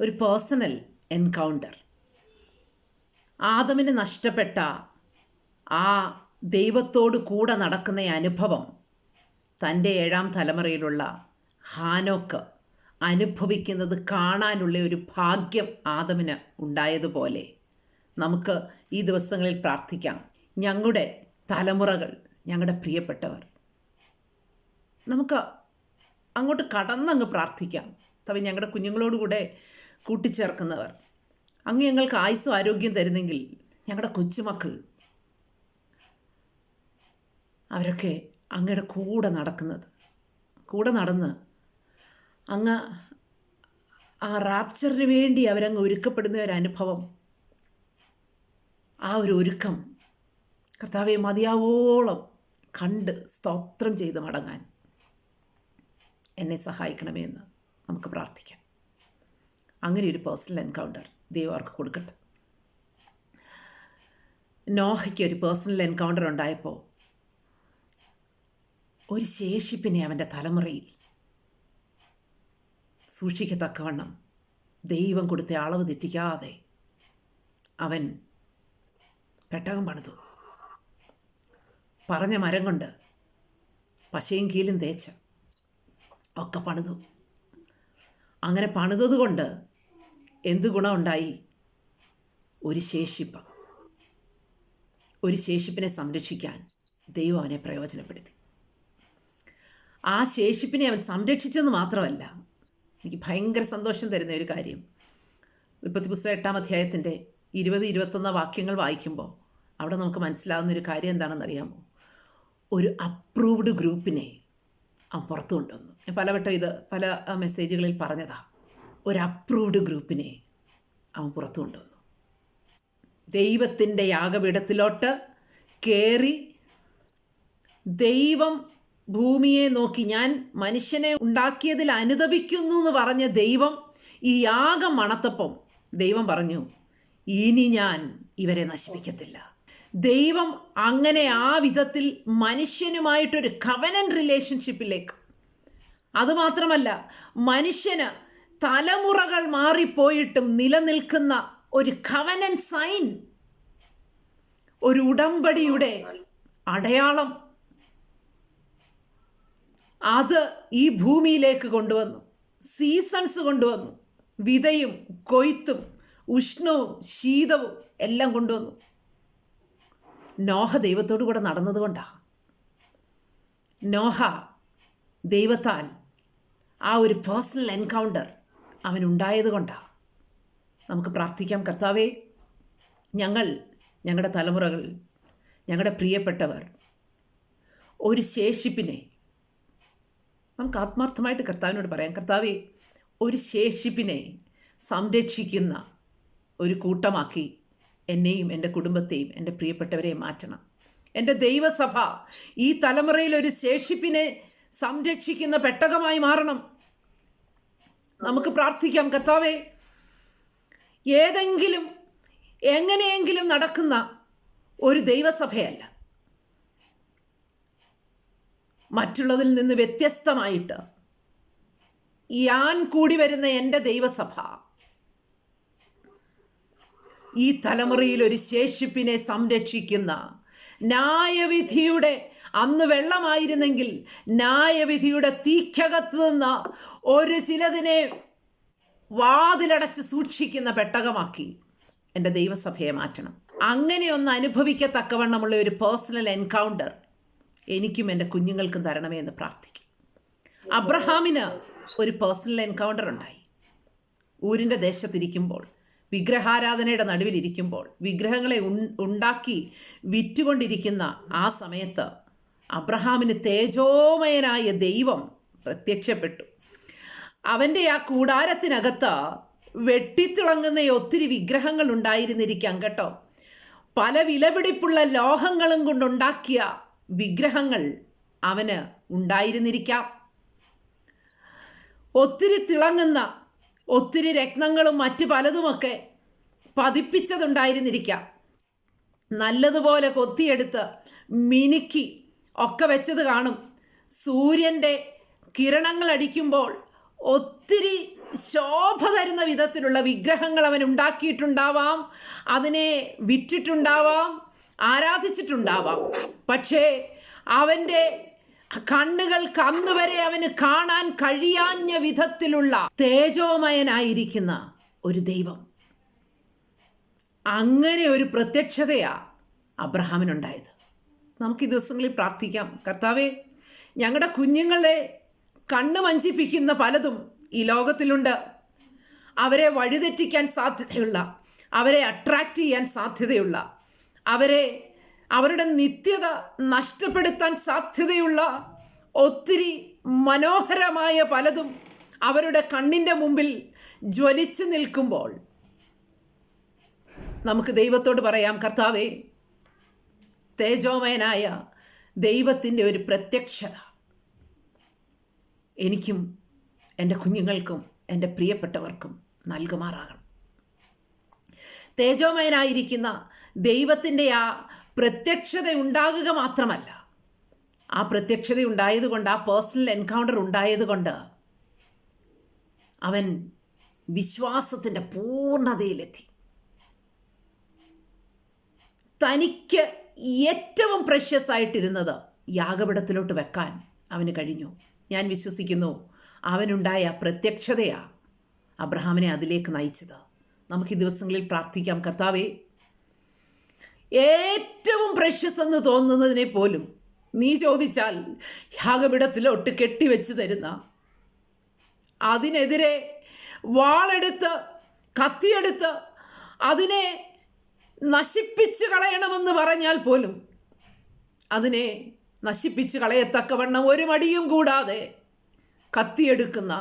ഒരു personal encounter. ആദമിന് നഷ്ടപ്പെട്ട ആ ദൈവത്തോട് കൂടെ നടക്കുന്ന അനുഭവം തൻ്റെ 7-ാം തലമുറയിലുള്ള ഹാനോക്ക് അനുഭവിക്കുന്നത് കാണാനുള്ള ഒരു ഭാഗ്യം ആദമിന് ഉണ്ടായതുപോലെ നമുക്ക് ഈ ദിവസങ്ങളിൽ പ്രാർത്ഥിക്കാം. ഞങ്ങളുടെ തലമുറകൾ, ഞങ്ങളുടെ പ്രിയപ്പെട്ടവർ, നമുക്ക് അങ്ങോട്ട് കടന്നങ്ങ് പ്രാർത്ഥിക്കാം. തവി ഞങ്ങളുടെ കുഞ്ഞുങ്ങളോടുകൂടെ കൂട്ടിച്ചേർക്കുന്നവർ, അങ്ങ് ഞങ്ങൾക്ക് ആയുസ്സും ആരോഗ്യം തരുന്നെങ്കിൽ ഞങ്ങളുടെ കൊച്ചുമക്കൾ അവരൊക്കെ അങ്ങയുടെ കൂടെ നടന്ന് അങ്ങ് ആ റാപ്ചറിന് വേണ്ടി അവരങ്ങ് ഒരുക്കപ്പെടുന്ന ഒരനുഭവം, ആ ഒരു ഒരുക്കം കർത്താവെ മതിയാവോളം കണ്ട് സ്തോത്രം ചെയ്ത് മടങ്ങാൻ എന്നെ സഹായിക്കണമേ എന്ന് നമുക്ക് പ്രാർത്ഥിക്കാം. അങ്ങനെ ഒരു പേഴ്സണൽ എൻകൗണ്ടർ ദൈവം അവർക്ക് കൊടുക്കട്ടെ. നോഹയ്ക്ക് ഒരു പേഴ്സണൽ എൻകൗണ്ടർ ഉണ്ടായപ്പോൾ ഒരു ശേഷിപ്പിനെ അവൻ്റെ തലമുറയിൽ സൂക്ഷിക്കത്തക്കവണ്ണം ദൈവം കൊടുത്ത അളവ് തെറ്റിക്കാതെ അവൻ പെട്ടകം പണിതു. പറഞ്ഞ മരം കൊണ്ട് പശയും കീലും തേച്ച് ഒക്കെ പണിതു. അങ്ങനെ പണിതതുകൊണ്ട് എന്ത് ഗുണമുണ്ടായി? ഒരു ശേഷിപ്പിനെ സംരക്ഷിക്കാൻ ദൈവം അവനെ പ്രയോജനപ്പെടുത്തി. ആ ശേഷിപ്പിനെ അവൻ സംരക്ഷിച്ചെന്ന് മാത്രമല്ല, എനിക്ക് ഭയങ്കര സന്തോഷം തരുന്ന ഒരു കാര്യം, ഉൽപ്പത്തി പുസ്തകം 8-ാം അധ്യായത്തിൻ്റെ 20-21 വാക്യങ്ങൾ വായിക്കുമ്പോൾ അവിടെ നമുക്ക് മനസ്സിലാകുന്നൊരു കാര്യം എന്താണെന്നറിയാമോ? ഒരു അപ്രൂവ്ഡ് ഗ്രൂപ്പിനെ അവൻ പുറത്തു കൊണ്ടുവന്നു. ഞാൻ പലവട്ടം ഇത് പല മെസ്സേജുകളിൽ പറഞ്ഞതാ. ഒരു അപ്രൂവ്ഡ് ഗ്രൂപ്പിനെ അവൻ പുറത്തു കൊണ്ടുവന്നു. ദൈവത്തിൻ്റെ യാഗപീഠത്തിലോട്ട് കയറി ദൈവം ഭൂമിയെ നോക്കി, ഞാൻ മനുഷ്യനെ ഉണ്ടാക്കിയതിൽ അനുതപിക്കുന്നു എന്ന് പറഞ്ഞ ദൈവം ഈ യാഗം മണത്തപ്പം ദൈവം പറഞ്ഞു, ഇനി ഞാൻ ഇവരെ നശിപ്പിക്കത്തില്ല. ദൈവം അങ്ങനെ ആ വിധത്തിൽ മനുഷ്യനുമായിട്ടൊരു കവനന്റ് റിലേഷൻഷിപ്പിലേക്ക്, അതുമാത്രമല്ല മനുഷ്യന് തലമുറകൾ മാറിപ്പോയിട്ടും നിലനിൽക്കുന്ന ഒരു കവനന്റ് സൈൻ, ഒരു ഉടമ്പടിയുടെ അടയാളം, അത് ഈ ഭൂമിയിലേക്ക് കൊണ്ടുവന്നു. സീസൺസ് കൊണ്ടുവന്നു. വിതയും കൊയ്ത്തും ഉഷ്ണവും ശീതവും എല്ലാം കൊണ്ടുവന്നു. നോഹ ദൈവത്തോടു കൂടെ നടന്നതുകൊണ്ടാണ്. നോഹ ദൈവത്താൽ ആ ഒരു പേഴ്സണൽ എൻകൗണ്ടർ അവനുണ്ടായത് കൊണ്ടാണ്. നമുക്ക് പ്രാർത്ഥിക്കാം. കർത്താവേ, ഞങ്ങളുടെ തലമുറകൾ, ഞങ്ങളുടെ പ്രിയപ്പെട്ടവർ ഒരു ശേഷിപ്പിനെ, നമുക്ക് ആത്മാർത്ഥമായിട്ട് കർത്താവിനോട് പറയാം, കർത്താവേ, ഒരു ശേഷിപ്പിനെ സംരക്ഷിക്കുന്ന ഒരു കൂട്ടമാക്കി എന്നെയും എൻ്റെ കുടുംബത്തെയും എൻ്റെ പ്രിയപ്പെട്ടവരെയും മാറ്റണം. എൻ്റെ ദൈവസഭ ഈ തലമുറയിൽ ഒരു ശേഷിപ്പിനെ സംരക്ഷിക്കുന്ന പെട്ടകമായി മാറണം. നമുക്ക് പ്രാർത്ഥിക്കാം. കർത്താവേ, ഏതെങ്കിലും എങ്ങനെയെങ്കിലും നടക്കുന്ന ഒരു ദൈവസഭയല്ല, മറ്റുള്ളതിൽ നിന്ന് വ്യത്യസ്തമായിട്ട് ഞാൻ കൂടി വരുന്ന എൻ്റെ ദൈവസഭ ഈ തലമുറയിൽ ഒരു ശേഷിപ്പിനെ സംരക്ഷിക്കുന്ന, ന്യായവിധിയുടെ അന്ന് വെള്ളമായിരുന്നെങ്കിൽ ന്യായവിധിയുടെ തീക്കകത്ത് നിന്ന് ഒരു ചിലതിനെ വാതിലടച്ച് സൂക്ഷിക്കുന്ന പെട്ടകമാക്കി എൻ്റെ ദൈവസഭയെ മാറ്റണം. അങ്ങനെ ഒന്ന് അനുഭവിക്കത്തക്കവണ്ണമുള്ള ഒരു പേഴ്സണൽ എൻകൗണ്ടർ എനിക്കും എൻ്റെ കുഞ്ഞുങ്ങൾക്കും തരണമേ എന്ന് പ്രാർത്ഥിക്കും. അബ്രഹാമിന് ഒരു പേഴ്സണൽ എൻകൗണ്ടർ ഉണ്ടായി. ഊരിൻ്റെ ദേശത്തിരിക്കുമ്പോൾ, വിഗ്രഹാരാധനയുടെ നടുവിലിരിക്കുമ്പോൾ, വിഗ്രഹങ്ങളെ ഉണ്ടാക്കി വിറ്റുകൊണ്ടിരിക്കുന്ന ആ സമയത്ത് അബ്രഹാമിന് തേജോമയനായ ദൈവം പ്രത്യക്ഷപ്പെട്ടു. അവൻ്റെ ആ കൂടാരത്തിനകത്ത് വെട്ടിത്തിളങ്ങുന്ന ഒത്തിരി വിഗ്രഹങ്ങൾ ഉണ്ടായിരുന്നിരിക്കാം കേട്ടോ. പല വിലപിടിപ്പുള്ള ലോഹങ്ങളും കൊണ്ടുണ്ടാക്കിയ വിഗ്രഹങ്ങൾ അവന് ഉണ്ടായിരുന്നിരിക്കാം. ഒത്തിരി തിളങ്ങുന്ന ഒത്തിരി രത്നങ്ങളും മറ്റു പലതുമൊക്കെ പതിപ്പിച്ചതുണ്ടായിരുന്നിരിക്കാം. നല്ലതുപോലെ കൊത്തിയെടുത്ത് മിനുക്കി ഒക്കെ വെച്ചത് കാണും. സൂര്യൻ്റെ കിരണങ്ങൾ അടിക്കുമ്പോൾ ഒത്തിരി ശോഭ തരുന്ന വിധത്തിലുള്ള വിഗ്രഹങ്ങൾ അവൻ ഉണ്ടാക്കിയിട്ടുണ്ടാവാം, അതിനെ വിറ്റിട്ടുണ്ടാവാം, ആരാധിച്ചിട്ടുണ്ടാവാം. പക്ഷേ അവൻ്റെ കണ്ണുകൾക്ക് അന്ന് വരെ അവന് കാണാൻ കഴിയാഞ്ഞ വിധത്തിലുള്ള തേജോമയനായിരിക്കുന്ന ഒരു ദൈവം, അങ്ങനെ ഒരു പ്രത്യക്ഷതയാ അബ്രഹാമിനുണ്ടായത്. നമുക്ക് ഈ ദിവസങ്ങളിൽ പ്രാർത്ഥിക്കാം, കർത്താവേ, ഞങ്ങളുടെ കുഞ്ഞുങ്ങളെ കണ്ണ് മഞ്ചിപ്പിക്കുന്ന പലതും ഈ ലോകത്തിലുണ്ട്. അവരെ വഴിതെറ്റിക്കാൻ സാധ്യതയുള്ള, അവരെ അട്രാക്റ്റ് ചെയ്യാൻ സാധ്യതയുള്ള, അവരുടെ നിത്യത നഷ്ടപ്പെടുത്താൻ സാധ്യതയുള്ള ഒത്തിരി മനോഹരമായ പലതും അവരുടെ കണ്ണിൻ്റെ മുമ്പിൽ ജ്വലിച്ചു നിൽക്കുമ്പോൾ നമുക്ക് ദൈവത്തോട് പറയാം, കർത്താവേ, തേജോമയനായ ദൈവത്തിൻ്റെ ഒരു പ്രത്യക്ഷത എനിക്കും എൻ്റെ കുഞ്ഞുങ്ങൾക്കും എൻ്റെ പ്രിയപ്പെട്ടവർക്കും നൽകുമാറാകണം. തേജോമയനായിരിക്കുന്ന ദൈവത്തിൻ്റെ ആ പ്രത്യക്ഷത ഉണ്ടാകുക മാത്രമല്ല, ആ പ്രത്യക്ഷത ഉണ്ടായതുകൊണ്ട്, ആ പേഴ്സണൽ എൻകൗണ്ടർ ഉണ്ടായതുകൊണ്ട് അവൻ വിശ്വാസത്തിൻ്റെ പൂർണ്ണതയിലെത്തി. തനിക്ക് ഏറ്റവും പ്രഷ്യസ് ആയിട്ടിരുന്നത് യാഗപീഠത്തിലോട്ട് വെക്കാൻ അവന് കഴിഞ്ഞു. ഞാൻ വിശ്വസിക്കുന്നു അവനുണ്ടായ പ്രത്യക്ഷതയാണ് അബ്രഹാമിനെ അതിലേക്ക് നയിച്ചത്. നമുക്ക് ഈ ദിവസങ്ങളിൽ പ്രാർത്ഥിക്കാം, കർത്താവേ, ഏറ്റവും പ്രഷ്യസ് എന്ന് തോന്നുന്നതിനെ പോലും നീ ചോദിച്ചാൽ യാഗപീഠത്തിലോട്ട് കെട്ടിവെച്ച് തരുന്ന, അതിനെതിരെ വാളെടുത്ത് കത്തിയെടുത്ത് അതിനെ നശിപ്പിച്ച് കളയണമെന്ന് പറഞ്ഞാൽ പോലും അതിനെ നശിപ്പിച്ച് കളയത്തക്കവണ്ണം ഒരു മടിയും കൂടാതെ കത്തിയെടുക്കുന്ന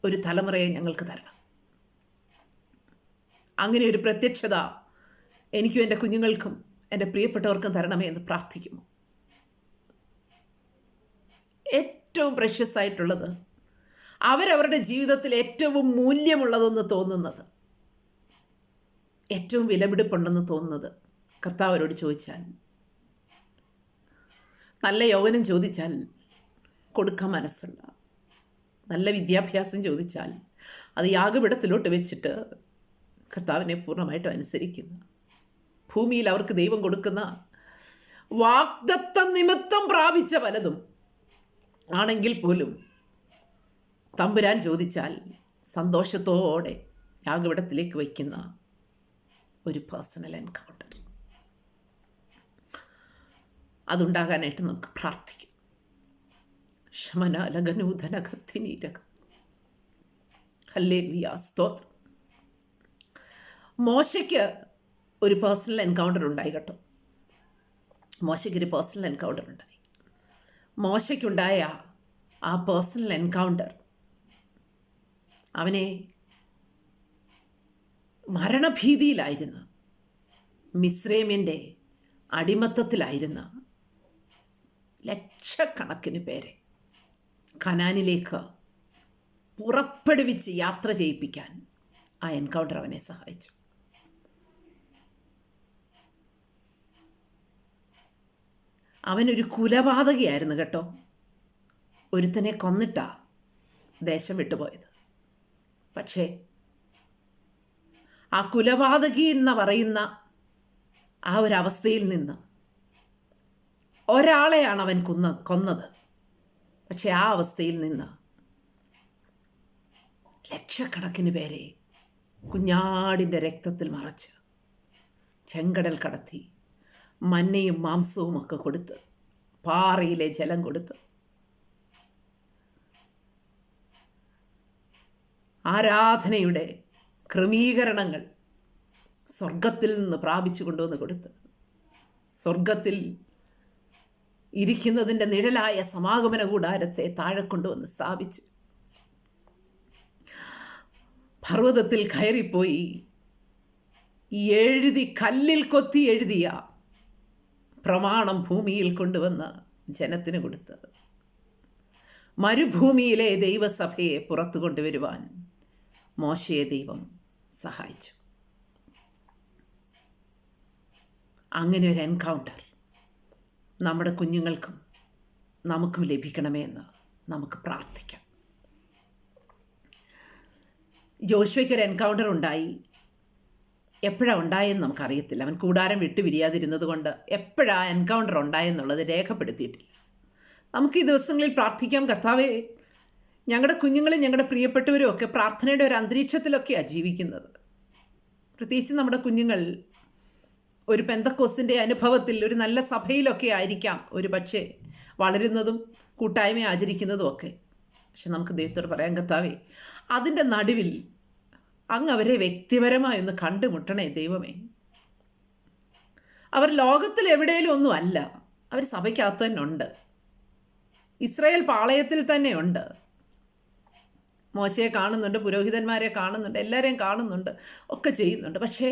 ഒരു തലമുറയെ ഞങ്ങൾക്ക് തരണം. അങ്ങനെ ഒരു പ്രത്യക്ഷത എനിക്കും എൻ്റെ കുഞ്ഞുങ്ങൾക്കും എൻ്റെ പ്രിയപ്പെട്ടവർക്കും തരണമേ എന്ന് പ്രാർത്ഥിക്കുന്നു. ഏറ്റവും പ്രഷ്യസ് ആയിട്ടുള്ളത്, അവരവരുടെ ജീവിതത്തിൽ ഏറ്റവും മൂല്യമുള്ളതെന്ന് തോന്നുന്നത്, ഏറ്റവും വിലപിടിപ്പുണ്ടെന്ന് തോന്നുന്നത് കർത്താവരോട് ചോദിച്ചാൽ, നല്ല യൗവനം ചോദിച്ചാൽ കൊടുക്കാൻ മനസ്സുള്ള, നല്ല വിദ്യാഭ്യാസം ചോദിച്ചാൽ അത് യാഗപീഠത്തിലോട്ട് വെച്ചിട്ട് കർത്താവിനെ പൂർണ്ണമായിട്ടും അനുസരിക്കുന്ന, ഭൂമിയിൽ അവർക്ക് ദൈവം കൊടുക്കുന്ന വാഗ്ദത്തം നിമിത്തം പ്രാപിച്ച പലതും ആണെങ്കിൽ പോലും തമ്പുരാൻ ചോദിച്ചാൽ സന്തോഷത്തോടെ യാഗപീഠത്തിലേക്ക് വയ്ക്കുന്ന ഒരു പേഴ്സണൽ എൻകൗണ്ടർ അതുണ്ടാകാനായിട്ട് നമുക്ക് പ്രാർത്ഥിക്കാം. ശമനാലകനൂതനകത്തിനീരകം. ഹല്ലേലൂയ, സ്തോത്രം. മോശയ്ക്ക് ഒരു പേഴ്സണൽ എൻകൗണ്ടർ ഉണ്ടായി കേട്ടോ. മോശയ്ക്കൊരു പേഴ്സണൽ എൻകൗണ്ടർ ഉണ്ടായി. മോശയ്ക്കുണ്ടായ ആ പേഴ്സണൽ എൻകൗണ്ടർ അവനെ മരണഭീതിയിലായിരുന്ന, മിസ്രൈമിൻ്റെ അടിമത്തത്തിലായിരുന്ന ലക്ഷക്കണക്കിന് പേരെ കനാനിലേക്ക് പുറപ്പെടുവിച്ച് യാത്ര ചെയ്യിപ്പിക്കാൻ ആ എൻകൗണ്ടർ അവനെ സഹായിച്ചു. അവനൊരു കുലപാതകയായിരുന്നു കേട്ടോ. ഒരുത്തനെ കൊന്നിട്ടാ ദേശം വിട്ടുപോയത്. പക്ഷേ ആ കുലപാതകി എന്ന് പറയുന്ന ആ ഒരവസ്ഥയിൽ നിന്ന് ഒരാളെയാണ് അവൻ കൊന്നത്. പക്ഷെ ആ അവസ്ഥയിൽ നിന്ന് ലക്ഷക്കണക്കിന് പേരെ കുഞ്ഞാടിൻ്റെ രക്തത്തിൽ മറച്ച് ചെങ്കടൽ കടത്തി മന്നയും മാംസവും ഒക്കെ കൊടുത്ത് പാറയിലെ ജലം കൊടുത്ത് ആരാധനയുടെ ക്രമീകരണങ്ങൾ സ്വർഗത്തിൽ നിന്ന് പ്രാപിച്ചു കൊണ്ടുവന്ന് കൊടുത്ത് സ്വർഗത്തിൽ ഇരിക്കുന്നതിൻ്റെ നിഴലായ സമാഗമന കൂടാരത്തെ താഴെ കൊണ്ടുവന്ന് സ്ഥാപിച്ച് പർവ്വതത്തിൽ കയറിപ്പോയി എഴുതി, കല്ലിൽ കൊത്തി എഴുതിയ പ്രമാണം ഭൂമിയിൽ കൊണ്ടുവന്ന് ജനത്തിന് കൊടുത്ത് മരുഭൂമിയിലെ ദൈവസഭയെ പുറത്തു കൊണ്ടുവരുവാൻ മോശയെ ദൈവം സഹായിച്ചു. അങ്ങനെ ഒരു എൻകൗണ്ടർ നമ്മുടെ കുഞ്ഞുങ്ങൾക്കും നമുക്കും ലഭിക്കണമേ എന്ന് നമുക്ക് പ്രാർത്ഥിക്കാം. ജോഷുവയ്ക്ക് ഒരു എൻകൗണ്ടർ ഉണ്ടായി. എപ്പോഴാണ് ഉണ്ടായെന്ന് നമുക്കറിയത്തില്ല. അവൻ കൂടാരം വിട്ടു പിരിയാതിരുന്നത് കൊണ്ട് എപ്പോഴാണ് എൻകൗണ്ടർ ഉണ്ടായെന്നുള്ളത് രേഖപ്പെടുത്തിയിട്ടില്ല. നമുക്ക് ഈ ദിവസങ്ങളിൽ പ്രാർത്ഥിക്കാം, കർത്താവേ, ഞങ്ങളുടെ കുഞ്ഞുങ്ങളും ഞങ്ങളുടെ പ്രിയപ്പെട്ടവരും ഒക്കെ പ്രാർത്ഥനയുടെ ഒരു അന്തരീക്ഷത്തിലൊക്കെയാണ് ജീവിക്കുന്നത്. പ്രത്യേകിച്ച് നമ്മുടെ കുഞ്ഞുങ്ങൾ ഒരു പെന്തക്കോസ്തിൻ്റെ അനുഭവത്തിൽ ഒരു നല്ല സഭയിലൊക്കെ ആയിരിക്കാം ഒരു പക്ഷേ വളരുന്നതും കൂട്ടായ്മ ആചരിക്കുന്നതും ഒക്കെ. പക്ഷെ നമുക്ക് ദൈവത്തോട് പറയാൻ, കർത്താവേ, അതിൻ്റെ നടുവിൽ അങ്ങ് അവരെ വ്യക്തിപരമായി ഒന്ന് കണ്ടുമുട്ടണേ ദൈവമേ. അവർ ലോകത്തിൽ എവിടെയെങ്കിലും ഒന്നും അല്ല, അവർ സഭയ്ക്കകത്ത് തന്നെ ഉണ്ട്, ഇസ്രായേൽ പാളയത്തിൽ തന്നെ ഉണ്ട്. മോശയെ കാണുന്നുണ്ട്, പുരോഹിതന്മാരെ കാണുന്നുണ്ട്, എല്ലാവരെയും കാണുന്നുണ്ട്, ഒക്കെ ചെയ്യുന്നുണ്ട്. പക്ഷേ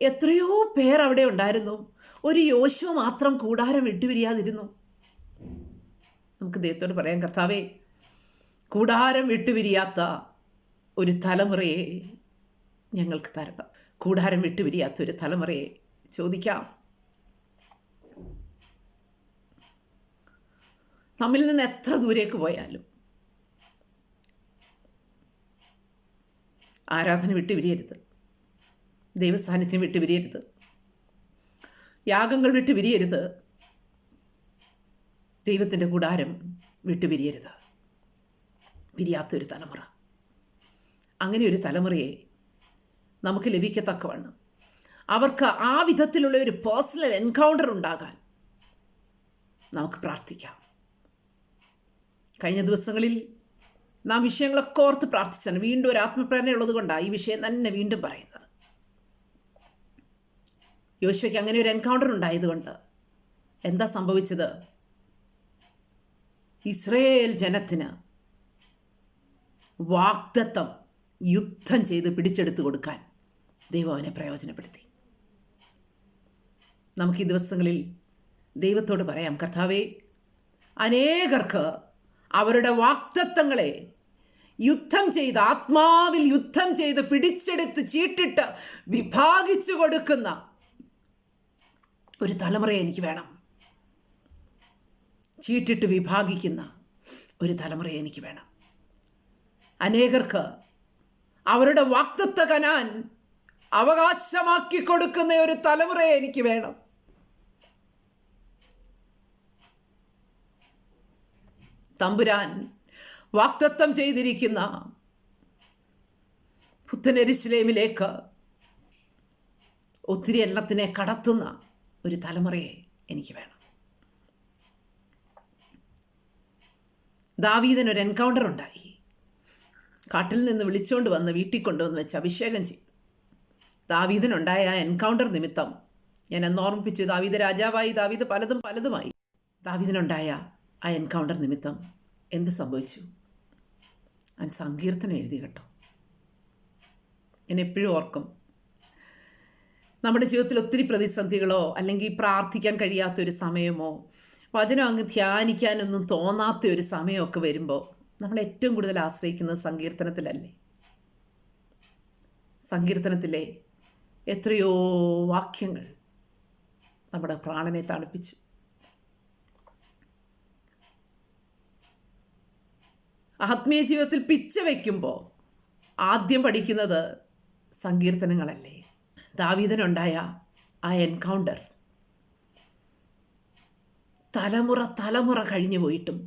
എത്രയോ പേർ അവിടെ ഉണ്ടായിരുന്നു. ഒരു യോശുവ മാത്രം കൂടാരം വിട്ടുപിരിയാതിരുന്നു. നമുക്ക് ദൈവത്തോട് പറയാം, കർത്താവേ, കൂടാരം വിട്ടുപിരിയാത്ത ഒരു തലമുറയെ ഞങ്ങൾക്ക് തരണം. കൂടാരം വിട്ടുപിരിയാത്ത ഒരു തലമുറയെ ചോദിക്കാം. നമ്മിൽ നിന്ന് എത്ര ദൂരേക്ക് പോയാലും ആരാധന വിട്ടുപിരിയരുത്, ദൈവസാന്നിധ്യം വിട്ടുപിരിയരുത്, യാഗങ്ങൾ വിട്ടുപിരിയരുത്, ദൈവത്തിൻ്റെ കൂടാരം വിട്ടുപിരിയരുത്. പിരിയാത്തൊരു തലമുറ, അങ്ങനെ ഒരു തലമുറയെ നമുക്ക് ലഭിക്കത്തക്കവണ്ണം അവർക്ക് ആ വിധത്തിലുള്ള ഒരു പേഴ്സണൽ എൻകൗണ്ടർ ഉണ്ടാകാൻ നമുക്ക് പ്രാർത്ഥിക്കാം. കഴിഞ്ഞ ദിവസങ്ങളിൽ നാം വിഷയങ്ങളൊക്കെ ഓർത്ത് പ്രാർത്ഥിച്ചാണ്. വീണ്ടും ഒരു ആത്മപ്രേരണയുള്ളത് കൊണ്ടാണ് ഈ വിഷയം തന്നെ വീണ്ടും പറയുന്നത്. യോശുവയ്ക്ക് അങ്ങനെ ഒരു എൻകൗണ്ടർ ഉണ്ടായതുകൊണ്ട് എന്താ സംഭവിച്ചത്? ഇസ്രായേൽ ജനത്തിന് വാഗ്ദത്തം യുദ്ധം ചെയ്ത് പിടിച്ചെടുത്തു കൊടുക്കാൻ ദൈവം അവനെ പ്രയോജനപ്പെടുത്തി. നമുക്ക് ഈ ദിവസങ്ങളിൽ ദൈവത്തോട് പറയാം, കർത്താവേ, അനേകർക്ക് അവരുടെ വാഗ്ദത്തങ്ങളെ യുദ്ധം ചെയ്ത്, ആത്മാവിൽ യുദ്ധം ചെയ്ത് പിടിച്ചെടുത്ത് ചീട്ടിട്ട് വിഭാഗിച്ചു കൊടുക്കുന്ന ഒരു തലമുറയെ എനിക്ക് വേണം. ചീട്ടിട്ട് വിഭാഗിക്കുന്ന ഒരു തലമുറയെ എനിക്ക് വേണം. അനേകർക്ക് അവരുടെ വാഗ്ദത്ത കനാൻ അവകാശമാക്കി കൊടുക്കുന്ന ഒരു തലമുറയെ എനിക്ക് വേണം. തമ്പുരാൻ വാഗ്ദത്തം ചെയ്തിരിക്കുന്ന പുത്തൻ യെരൂശലേമിലേക്ക് ഒത്തിരി എണ്ണത്തിനെ കടത്തുന്ന ഒരു തലമുറയെ എനിക്ക് വേണം. ദാവീദിനൊരു എൻകൗണ്ടർ ഉണ്ടായി. കാട്ടിൽ നിന്ന് വിളിച്ചുകൊണ്ട് വന്ന് വീട്ടിൽ കൊണ്ടുവന്ന് വെച്ച് അഭിഷേകം ചെയ്തു. ദാവീദിനുണ്ടായ ആ എൻകൗണ്ടർ നിമിത്തം ഞാൻ എന്ന് ഓർമ്മിപ്പിച്ചു, ദാവീദ് രാജാവായി, ദാവീദ് പലതുമായി. ദാവീദിനുണ്ടായ ആ എൻകൗണ്ടർ നിമിത്തം എന്ത് സംഭവിച്ചു? അവൻ സങ്കീർത്തനം എഴുതി കേട്ടോ. ഞാൻ എപ്പോഴും ഓർക്കും, നമ്മുടെ ജീവിതത്തിൽ ഒത്തിരി പ്രതിസന്ധികളോ അല്ലെങ്കിൽ പ്രാർത്ഥിക്കാൻ കഴിയാത്തൊരു സമയമോ വചനം അങ്ങ് ധ്യാനിക്കാനൊന്നും തോന്നാത്ത ഒരു സമയമൊക്കെ വരുമ്പോൾ നമ്മൾ ഏറ്റവും കൂടുതൽ ആശ്രയിക്കുന്നത് സങ്കീർത്തനത്തിലല്ലേ? സങ്കീർത്തനത്തിലെ എത്രയോ വാക്യങ്ങൾ നമ്മുടെ പ്രാണനെ തണുപ്പിച്ചു. ആത്മീയ ജീവിതത്തിൽ പിച്ച വയ്ക്കുമ്പോൾ ആദ്യം പഠിക്കുന്നത് സങ്കീർത്തനങ്ങളല്ലേ? ദാവീദിനുണ്ടായ ആ എൻകൗണ്ടർ തലമുറ കഴിഞ്ഞു പോയിട്ടും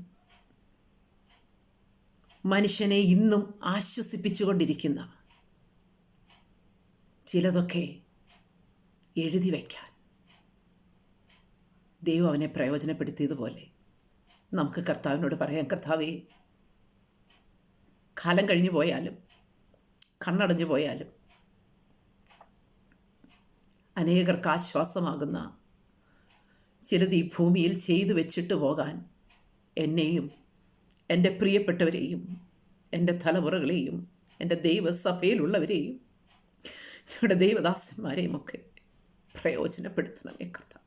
മനുഷ്യനെ ഇന്നും ആശ്വസിപ്പിച്ചുകൊണ്ടിരിക്കുന്ന ചിലതൊക്കെ എഴുതി വയ്ക്കാൻ ദൈവം അവനെ പ്രയോജനപ്പെടുത്തിയതുപോലെ നമുക്ക് കർത്താവിനോട് പറയാം, കർത്താവേ, കാലം കഴിഞ്ഞു പോയാലും കണ്ണടഞ്ഞു പോയാലും അനേകർക്ക് ആശ്വാസമാകുന്ന ചിലത് ഈ ഭൂമിയിൽ ചെയ്തു വെച്ചിട്ട് പോകാൻ എന്നെയും എൻ്റെ പ്രിയപ്പെട്ടവരെയും എൻ്റെ തലമുറകളെയും എൻ്റെ ദൈവസഭയിലുള്ളവരെയും ഞങ്ങളുടെ ദൈവദാസന്മാരെയും ഒക്കെ പ്രയോജനപ്പെടുത്തണമേ കർത്താവ്.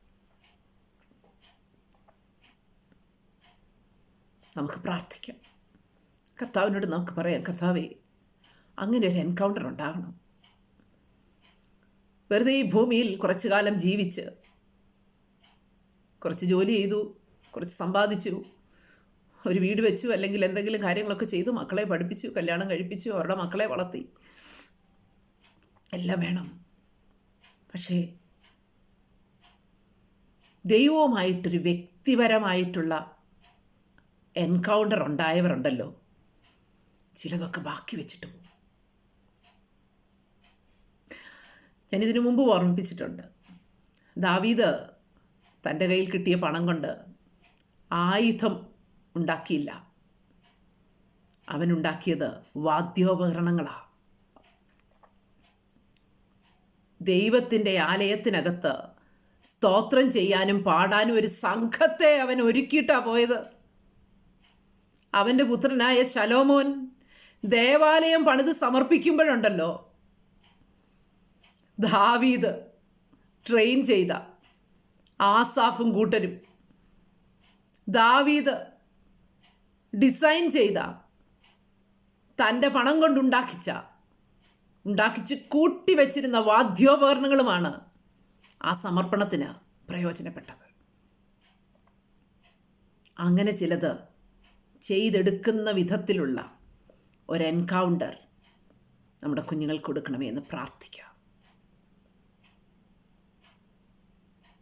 നമുക്ക് പ്രാർത്ഥിക്കാം. കർത്താവിനോട് നമുക്ക് പറയാം, കർത്താവേ, അങ്ങനെ ഒരു എൻകൗണ്ടർ ഉണ്ടാകണം. വെറുതെ ഈ ഭൂമിയിൽ കുറച്ചു കാലം ജീവിച്ച് കുറച്ച് ജോലി ചെയ്തു, കുറച്ച് സമ്പാദിച്ചു, ഒരു വീട് വെച്ചു, അല്ലെങ്കിൽ എന്തെങ്കിലും കാര്യങ്ങളൊക്കെ ചെയ്തു, മക്കളെ പഠിപ്പിച്ചു, കല്യാണം കഴിപ്പിച്ചു, അവരുടെ മക്കളെ വളർത്തി, എല്ലാം വേണം. പക്ഷേ ദൈവവുമായിട്ടൊരു വ്യക്തിപരമായിട്ടുള്ള എൻകൗണ്ടർ ഉണ്ടായവരുണ്ടല്ലോ, ചിലതൊക്കെ ബാക്കി വെച്ചിട്ട് പോകും. ഞാനിതിനു മുമ്പ് ഓർമ്മിപ്പിച്ചിട്ടുണ്ട്. ദാവീദ് തൻ്റെ കയ്യിൽ കിട്ടിയ പണം കൊണ്ട് ആയുധം ഉണ്ടാക്കിയില്ല, അവനുണ്ടാക്കിയത് വാദ്യോപകരണങ്ങളാണ്. ദൈവത്തിൻ്റെ ആലയത്തിനകത്ത് സ്തോത്രം ചെയ്യാനും പാടാനും ഒരു സംഘത്തെ അവൻ ഒരുക്കിയിട്ടാണ് പോയത്. അവൻ്റെ പുത്രനായ ശലോമോൻ ദേവാലയം പണിത് സമർപ്പിക്കുമ്പോഴുണ്ടല്ലോ, ദാവീദ് ട്രെയിൻ ചെയ്ത ആസാഫും കൂട്ടരും, ദാവീദ് ഡിസൈൻ ചെയ്ത, തൻ്റെ പണം ഉണ്ടാക്കിച്ച് കൂട്ടിവെച്ചിരുന്ന വാദ്യോപകരണങ്ങളുമാണ് ആ സമർപ്പണത്തിന് പ്രയോജനപ്പെട്ടത്. അങ്ങനെ ചിലത് ചെയ്തെടുക്കുന്ന വിധത്തിലുള്ള ഒരു എൻകൗണ്ടർ നമ്മുടെ കുഞ്ഞുങ്ങൾക്ക് കൊടുക്കണമേ എന്ന് പ്രാർത്ഥിക്കാം.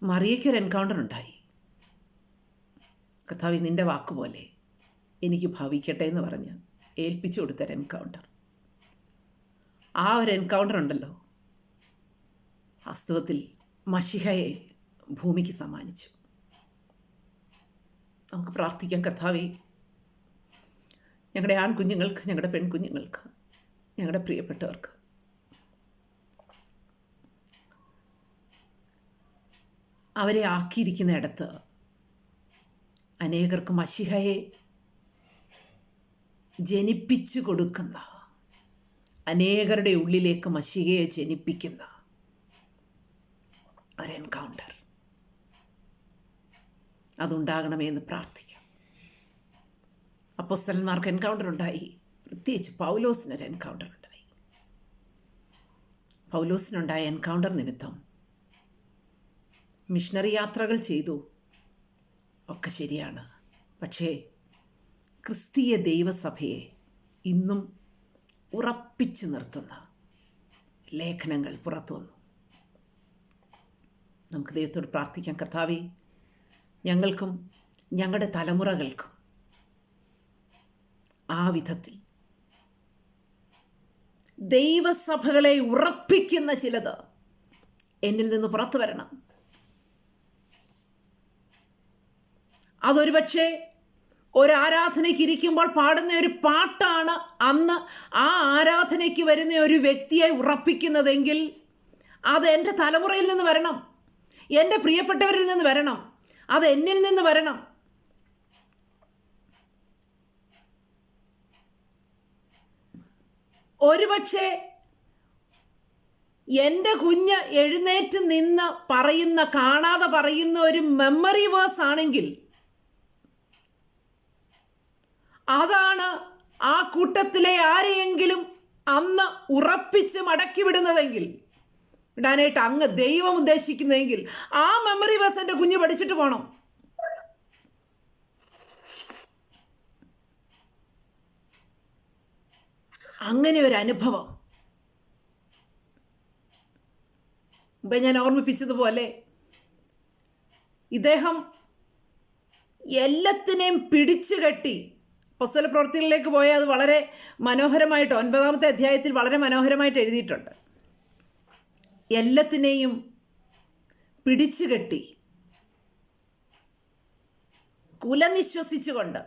മറിയയ്ക്കൊരു എൻകൗണ്ടർ ഉണ്ടായി. കർത്താവേ, നിൻ്റെ വാക്കുപോലെ എനിക്ക് ഭവിക്കട്ടെ എന്ന് പറഞ്ഞ് ഏൽപ്പിച്ചു കൊടുത്തൊരു എൻകൗണ്ടർ. ആ ഒരു എൻകൗണ്ടർ ഉണ്ടല്ലോ, വാസ്തവത്തിൽ മശിഹയെ ഭൂമിക്ക് സമ്മാനിച്ചു. നമുക്ക് പ്രാർത്ഥിക്കാം, കർത്താവേ, ഞങ്ങളുടെ ആൺകുഞ്ഞുങ്ങൾക്ക്, ഞങ്ങളുടെ പെൺകുഞ്ഞുങ്ങൾക്ക്, ഞങ്ങളുടെ പ്രിയപ്പെട്ടവർക്ക് അവരെ ആക്കിയിരിക്കുന്ന ഇടത്ത് അനേകർക്ക് മശിഹയെ ജനിപ്പിച്ചു കൊടുക്കുന്ന, അനേകരുടെ ഉള്ളിലേക്ക് മശിഹയെ ജനിപ്പിക്കുന്ന ഒരു എൻകൗണ്ടർ അതുണ്ടാകണമേ എന്ന് പ്രാർത്ഥിക്കാം. അപ്പോസ്തലന്മാർക്ക് എൻകൗണ്ടർ ഉണ്ടായി. പ്രത്യേകിച്ച് പൗലോസിനൊരു എൻകൗണ്ടർ ഉണ്ടായി. പൗലോസിനുണ്ടായ എൻകൗണ്ടർ നിമിത്തം മിഷണറി യാത്രകൾ ചെയ്തു, ഒക്കെ ശരിയാണ്. പക്ഷേ ക്രിസ്തീയ ദൈവസഭയെ ഇന്നും ഉറപ്പിച്ചു നിർത്തുന്ന ലേഖനങ്ങൾ പുറത്തു വന്നു. നമുക്ക് ദൈവത്തോട് പ്രാർത്ഥിക്കാം, കർത്താവേ, ഞങ്ങൾക്കും ഞങ്ങളുടെ തലമുറകൾക്കും ആ വിധത്തിൽ ദൈവസഭകളെ ഉറപ്പിക്കുന്ന ചിലത് എന്നിൽ നിന്ന് പുറത്തു വരണം. അതൊരുപക്ഷെ ഒരാരാധനയ്ക്ക് ഇരിക്കുമ്പോൾ പാടുന്ന ഒരു പാട്ടാണ് അന്ന് ആ ആരാധനയ്ക്ക് വരുന്ന ഒരു വ്യക്തിയെ ഉറപ്പിക്കുന്നതെങ്കിൽ അത് എൻ്റെ തലമുറയിൽ നിന്ന് വരണം, എൻ്റെ പ്രിയപ്പെട്ടവരിൽ നിന്ന് വരണം, അത് എന്നിൽ നിന്ന് വരണം. ഒരുപക്ഷെ എൻ്റെ കുഞ്ഞ് എഴുന്നേറ്റ് നിന്ന് പറയുന്ന, കാണാതെ പറയുന്ന ഒരു മെമ്മറി വേഴ്സ് ആണെങ്കിൽ അതാണ് ആ കൂട്ടത്തിലെ ആരെയെങ്കിലും അന്ന് ഉറപ്പിച്ച് മടക്കി വിടുന്നതെങ്കിൽ, ഇടാനായിട്ട് അങ്ങ് ദൈവം ഉദ്ദേശിക്കുന്നതെങ്കിൽ ആ മെമ്മറി വേഴ്സ് എൻ്റെ കുഞ്ഞ് പഠിച്ചിട്ട് പോകണം. അങ്ങനെ ഒരു അനുഭവം ഇപ്പം ഞാൻ ഓർമ്മിപ്പിച്ചതുപോലെ ഇദ്ദേഹം എല്ലാത്തിനെയും പിടിച്ചു കെട്ടി അപ്പോസ്തല പ്രവൃത്തികളിലേക്ക് പോയാൽ അത് വളരെ മനോഹരമായിട്ട് 9-ാമത്തെ അധ്യായത്തിൽ വളരെ മനോഹരമായിട്ട് എഴുതിയിട്ടുണ്ട്. എല്ലാത്തിനെയും പിടിച്ചു കെട്ടി കുലനിശ്വസിച്ചുകൊണ്ട്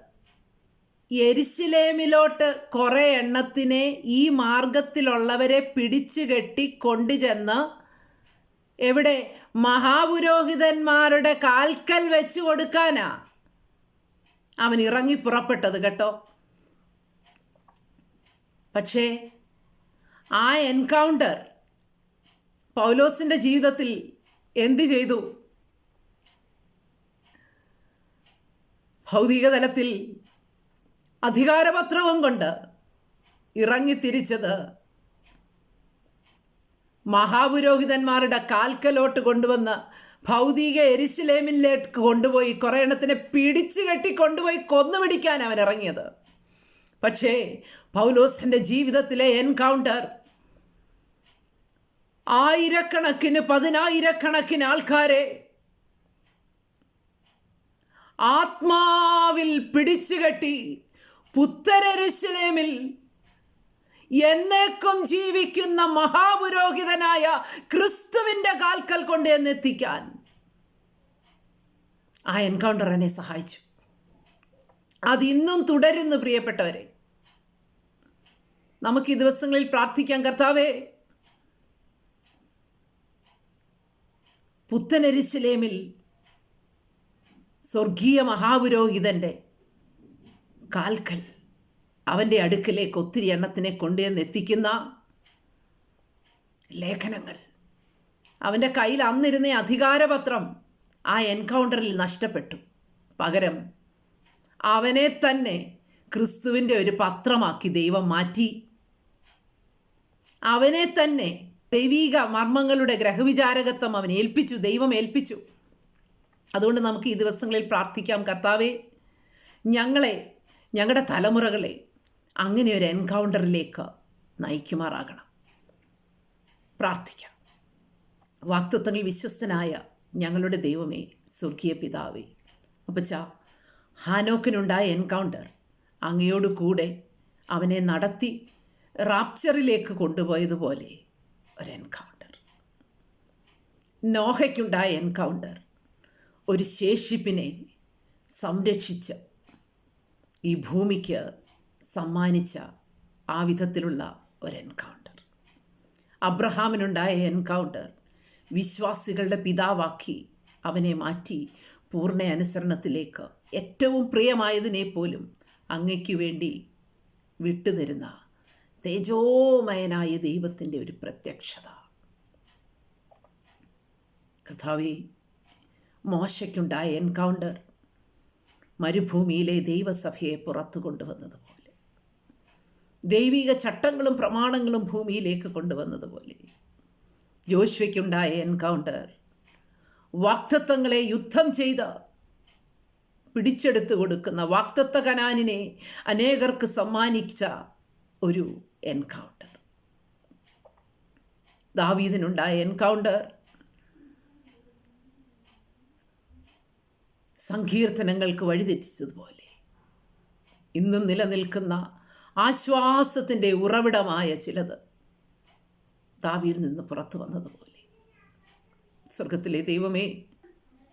യെരുശലേമിലോട്ട് കുറേ എണ്ണത്തിനെ ഈ മാർഗത്തിലുള്ളവരെ പിടിച്ചു കെട്ടി കൊണ്ടുചെന്ന് എവിടെ? മഹാപുരോഹിതന്മാരുടെ കാൽക്കൽ വെച്ച് കൊടുക്കാനാ അവൻ ഇറങ്ങി പുറപ്പെട്ടത് കേട്ടോ. പക്ഷേ ആ എൻകൗണ്ടർ പൗലോസിൻ്റെ ജീവിതത്തിൽ എന്ത് ചെയ്തു? ഭൗതിക തലത്തിൽ അധികാരപത്രവും കൊണ്ട് ഇറങ്ങിത്തിരിച്ചത് മഹാപുരോഹിതന്മാരുടെ കാൽക്കലോട്ട് കൊണ്ടുവന്ന് ഭൗതിക യെരുശലേമിലേക്ക് കൊണ്ടുപോയി കുറേ എണ്ണത്തിനെ പിടിച്ചു കെട്ടി കൊണ്ടുപോയി കൊന്നുപിടിക്കാൻ അവൻ ഇറങ്ങിയത്. പക്ഷേ പൗലോസിൻ്റെ ജീവിതത്തിലെ എൻകൗണ്ടർ ആയിരക്കണക്കിന് 10,000-കണക്കിന് ആൾക്കാരെ ആത്മാവിൽ പിടിച്ചുകെട്ടി പുത്തൻ യെരുശലേമിൽ എന്നേക്കും ജീവിക്കുന്ന മഹാപുരോഹിതനായ ക്രിസ്തുവിൻ്റെ കാൽക്കൽ കൊണ്ടെന്നെത്തിക്കാൻ ആ എൻകൗണ്ടർ എന്നെ സഹായിച്ചു. അതിന്നും തുടരുന്നു. പ്രിയപ്പെട്ടവരെ, നമുക്ക് ഈ ദിവസങ്ങളിൽ പ്രാർത്ഥിക്കാം, കർത്താവേ, പുത്തൻ യെരുശലേമിൽ സ്വർഗീയ മഹാപുരോഹിതൻ്റെ കാൽക്കൽ അവൻ്റെ അടുക്കലേക്ക് ഒത്തിരി എണ്ണത്തിനെ കൊണ്ടുവന്നെത്തിക്കുന്ന ലേഖനങ്ങൾ, അവൻ്റെ കയ്യിൽ അന്നിരുന്ന അധികാരപത്രം ആ എൻകൗണ്ടറിൽ നഷ്ടപ്പെട്ടു. പകരം അവനെ തന്നെ ക്രിസ്തുവിൻ്റെ ഒരു പത്രമാക്കി ദൈവം മാറ്റി. അവനെ തന്നെ ദൈവീക മർമ്മങ്ങളുടെ ഗ്രഹവിചാരകത്വം അവൻ ഏൽപ്പിച്ചു, ദൈവം ഏൽപ്പിച്ചു. അതുകൊണ്ട് നമുക്ക് ഈ ദിവസങ്ങളിൽ പ്രാർത്ഥിക്കാം, കർത്താവേ, ഞങ്ങളെ, ഞങ്ങളുടെ തലമുറകളെ അങ്ങനെ ഒരു എൻകൗണ്ടറിലേക്ക് നയിക്കുമാറാകണം. പ്രാർത്ഥിക്കാം. വാഗ്ദത്തങ്ങളിൽ വിശ്വസ്തനായ ഞങ്ങളുടെ ദൈവമേ, സ്വർഗീയ പിതാവേ, അപ്പച്ച, ഹാനോക്കിനുണ്ടായ എൻകൗണ്ടർ അങ്ങയോട് കൂടെ അവനെ നടത്തി റാപ്ചറിലേക്ക് കൊണ്ടുപോയതുപോലെ ഒരു എൻകൗണ്ടർ, നോഹയ്ക്കുണ്ടായ എൻകൗണ്ടർ, ഒരു ശേഷിപ്പിനെ സംരക്ഷിച്ച് ഈ ഭൂമിക്ക് സമ്മാനിച്ച ആ വിധത്തിലുള്ള ഒരു എൻകൗണ്ടർ, അബ്രഹാമിനുണ്ടായ എൻകൗണ്ടർ, വിശ്വാസികളുടെ പിതാവാക്കി അവനെ മാറ്റി പൂർണ്ണ അനുസരണത്തിലേക്ക് ഏറ്റവും പ്രിയമായതിനെ പോലും അങ്ങയ്ക്ക് വേണ്ടി വിട്ടുതരുന്ന തേജോമയനായ ദൈവത്തിൻ്റെ ഒരു പ്രത്യക്ഷത. കർത്താവേ, മോശയ്ക്കുണ്ടായ എൻകൗണ്ടർ മരുഭൂമിയിലെ ദൈവസഭയെ പുറത്തു കൊണ്ടുവന്നതുപോലെ, ദൈവിക ചട്ടങ്ങളും പ്രമാണങ്ങളും ഭൂമിയിലേക്ക് കൊണ്ടുവന്നതുപോലെ, ജോഷ്വയ്ക്കുണ്ടായ എൻകൗണ്ടർ വാഗ്ദത്തങ്ങളെ യുദ്ധം ചെയ്ത് പിടിച്ചെടുത്ത് കൊടുക്കുന്ന വാഗ്ദത്ത കനാനിനെ അനേകർക്ക് സമ്മാനിച്ച ഒരു എൻകൗണ്ടർ, ദാവീദിനുണ്ടായ എൻകൗണ്ടർ സങ്കീർത്തനങ്ങൾക്ക് വഴിതെറ്റിച്ചതുപോലെ ഇന്നും നിലനിൽക്കുന്ന ആശ്വാസത്തിൻ്റെ ഉറവിടമായ ചിലത് ദാവീദിൽ നിന്ന് പുറത്തു വന്നതുപോലെ, സ്വർഗത്തിലെ ദൈവമേ,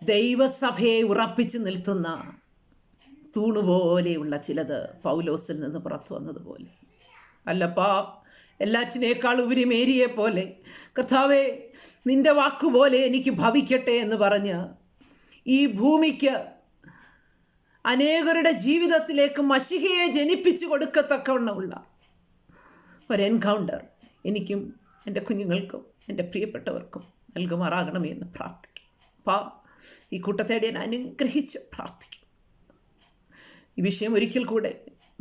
ദൈവസഭയെ ഉറപ്പിച്ച് നിൽക്കുന്ന തൂണുപോലെയുള്ള ചിലത് പൗലോസിൽ നിന്ന് പുറത്തു വന്നതുപോലെ, അല്ലപ്പാ, എല്ലാറ്റിനേക്കാൾ ഉപരിമേരിയെ പോലെ കർത്താവേ, നിൻ്റെ വാക്കുപോലെ എനിക്ക് ഭവിക്കട്ടെ എന്ന് പറഞ്ഞ് ഈ ഭൂമിക്ക് അനേകരുടെ ജീവിതത്തിലേക്ക് മശിഹയെ ജനിപ്പിച്ചു കൊടുക്കത്തക്കവണ്ണമുള്ള ഒരു എൻകൗണ്ടർ എനിക്കും എൻ്റെ കുഞ്ഞുങ്ങൾക്കും എൻ്റെ പ്രിയപ്പെട്ടവർക്കും നൽകുമാറാകണമേ എന്ന് പ്രാർത്ഥിക്കും. ഈ കൂട്ടത്തേടെ ഞാൻ അനുഗ്രഹിച്ച് പ്രാർത്ഥിക്കും. ഈ വിഷയം ഒരിക്കൽ കൂടെ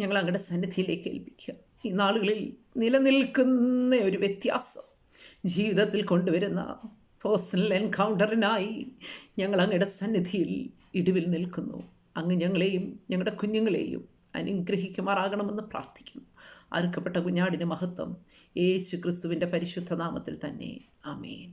ഞങ്ങൾ അങ്ങയുടെ സന്നിധിയിലേക്ക് ഏൽപ്പിക്കുക. ഈ നാളുകളിൽ നിലനിൽക്കുന്ന ഒരു വ്യത്യാസം ജീവിതത്തിൽ കൊണ്ടുവരുന്ന പേഴ്സണൽ എൻകൗണ്ടറിനായി ഞങ്ങൾ അങ്ങയുടെ സന്നിധിയിൽ ഇടിവിൽ നിൽക്കുന്നു. അങ്ങ് ഞങ്ങളെയും ഞങ്ങളുടെ കുഞ്ഞുങ്ങളെയും അനുഗ്രഹിക്കുമാറാകണമെന്ന് പ്രാർത്ഥിക്കുന്നു. അറുക്കപ്പെട്ട കുഞ്ഞാടിൻ്റെ മഹത്വം യേശു ക്രിസ്തുവിൻ്റെ പരിശുദ്ധ നാമത്തിൽ തന്നെ. ആമേൻ.